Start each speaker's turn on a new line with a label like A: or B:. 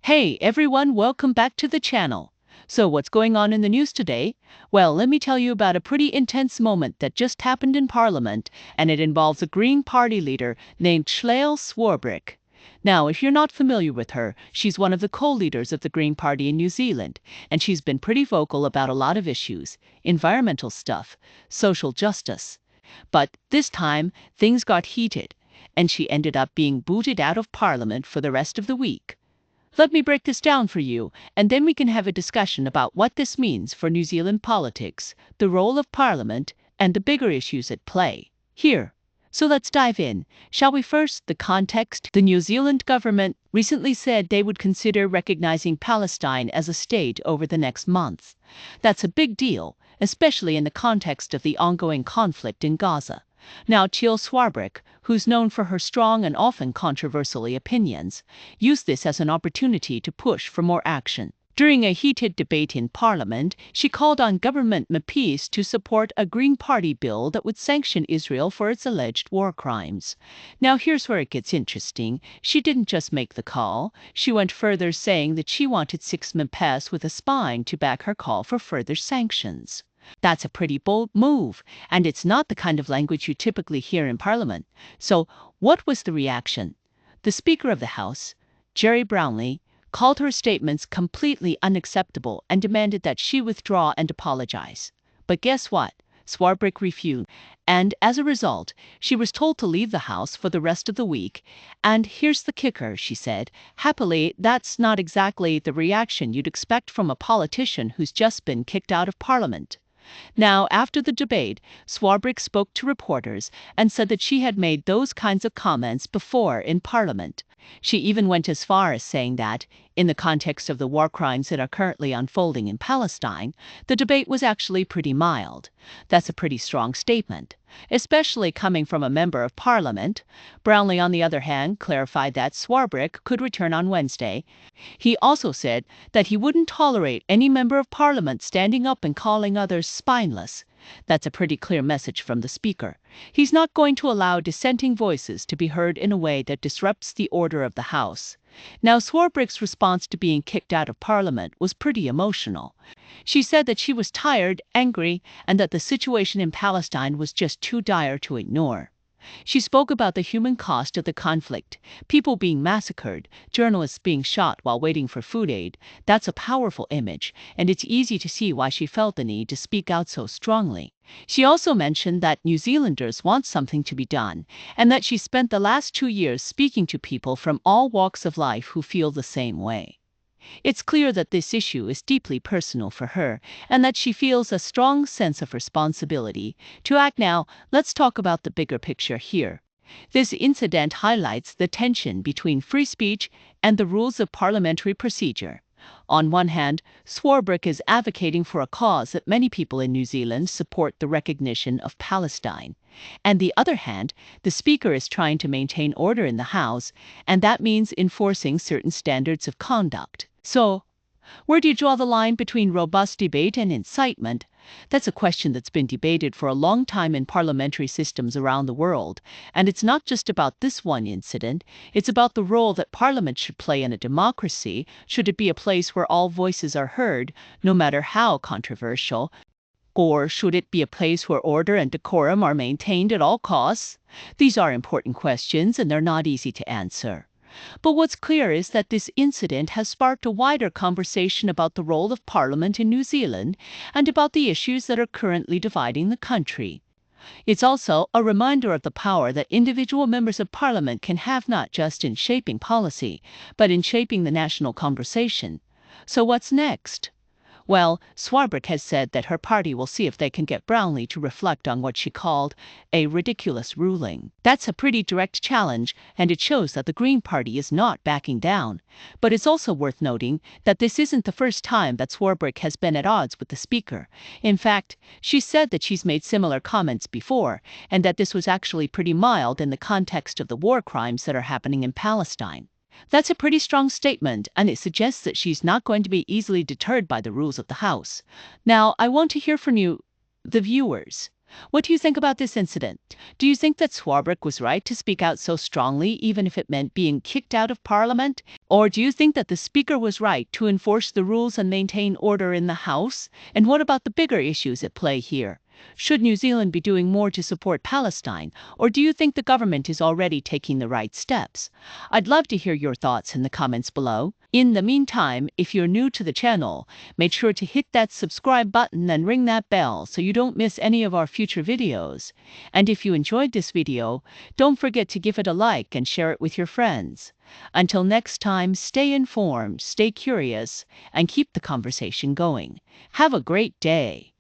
A: Hey everyone, welcome back to the channel. So what's going on in the news today? Well, let me tell you about a pretty intense moment that just happened in Parliament, and it involves a Green Party leader named Chlöe Swarbrick. Now, if you're not familiar with her, she's one of the co-leaders of the Green Party in New Zealand, and she's been pretty vocal about a lot of issues, environmental stuff, social justice. But this time, things got heated, and she ended up being booted out of Parliament for the rest of the week. Let me break this down for you, and then we can have a discussion about what this means for New Zealand politics, the role of Parliament, and the bigger issues at play. Here. So let's dive in. Shall we first? The context. The New Zealand government recently said they would consider recognizing Palestine as a state over the next month. That's a big deal, especially in the context of the ongoing conflict in Gaza. Now, Chlöe Swarbrick, who's known for her strong and often controversial opinions, used this as an opportunity to push for more action. During a heated debate in Parliament, she called on government MPs to support a Green Party bill that would sanction Israel for its alleged war crimes. Now, here's where it gets interesting. She didn't just make the call. She went further, saying that she wanted 6 MPs with a spine to back her call for further sanctions. That's a pretty bold move, and it's not the kind of language you typically hear in Parliament. So, what was the reaction? The Speaker of the House, Gerry Brownlee, called her statements completely unacceptable and demanded that she withdraw and apologize. But guess what? Swarbrick refused, and as a result, she was told to leave the House for the rest of the week. And here's the kicker, she said. Happily, that's not exactly the reaction you'd expect from a politician who's just been kicked out of Parliament. Now, after the debate, Swarbrick spoke to reporters and said that she had made those kinds of comments before in Parliament. She even went as far as saying that, in the context of the war crimes that are currently unfolding in Palestine, the debate was actually pretty mild. That's a pretty strong statement, especially coming from a member of Parliament. Brownlee, on the other hand, clarified that Swarbrick could return on Wednesday. He also said that he wouldn't tolerate any member of Parliament standing up and calling others spineless. That's a pretty clear message from the Speaker. He's not going to allow dissenting voices to be heard in a way that disrupts the order of the House. Now, Swarbrick's response to being kicked out of Parliament was pretty emotional. She said that she was tired, angry, and that the situation in Palestine was just too dire to ignore. She spoke about the human cost of the conflict, people being massacred, journalists being shot while waiting for food aid. That's a powerful image, and it's easy to see why she felt the need to speak out so strongly. She also mentioned that New Zealanders want something to be done, and that she spent the last 2 years speaking to people from all walks of life who feel the same way. It's clear that this issue is deeply personal for her, and that she feels a strong sense of responsibility to act. Now, let's talk about the bigger picture here. This incident highlights the tension between free speech and the rules of parliamentary procedure. On one hand, Swarbrick is advocating for a cause that many people in New Zealand support, the recognition of Palestine. And the other hand, the Speaker is trying to maintain order in the House, and that means enforcing certain standards of conduct. So, where do you draw the line between robust debate and incitement? That's a question that's been debated for a long time in parliamentary systems around the world. And it's not just about this one incident, it's about the role that Parliament should play in a democracy. Should it be a place where all voices are heard, no matter how controversial? Or should it be a place where order and decorum are maintained at all costs? These are important questions, and they're not easy to answer. But what's clear is that this incident has sparked a wider conversation about the role of Parliament in New Zealand and about the issues that are currently dividing the country. It's also a reminder of the power that individual members of Parliament can have, not just in shaping policy, but in shaping the national conversation. So what's next? Well, Swarbrick has said that her party will see if they can get Brownlee to reflect on what she called a ridiculous ruling. That's a pretty direct challenge, and it shows that the Green Party is not backing down. But it's also worth noting that this isn't the first time that Swarbrick has been at odds with the Speaker. In fact, she said that she's made similar comments before, and that this was actually pretty mild in the context of the war crimes that are happening in Palestine. That's a pretty strong statement, and it suggests that she's not going to be easily deterred by the rules of the House. Now, I want to hear from you, the viewers. What do you think about this incident? Do you think that Swarbrick was right to speak out so strongly, even if it meant being kicked out of Parliament? Or do you think that the Speaker was right to enforce the rules and maintain order in the House? And what about the bigger issues at play here? Should New Zealand be doing more to support Palestine, or do you think the government is already taking the right steps? I'd love to hear your thoughts in the comments below. In the meantime, if you're new to the channel, make sure to hit that subscribe button and ring that bell so you don't miss any of our future videos. And if you enjoyed this video, don't forget to give it a like and share it with your friends. Until next time, stay informed, stay curious, and keep the conversation going. Have a great day.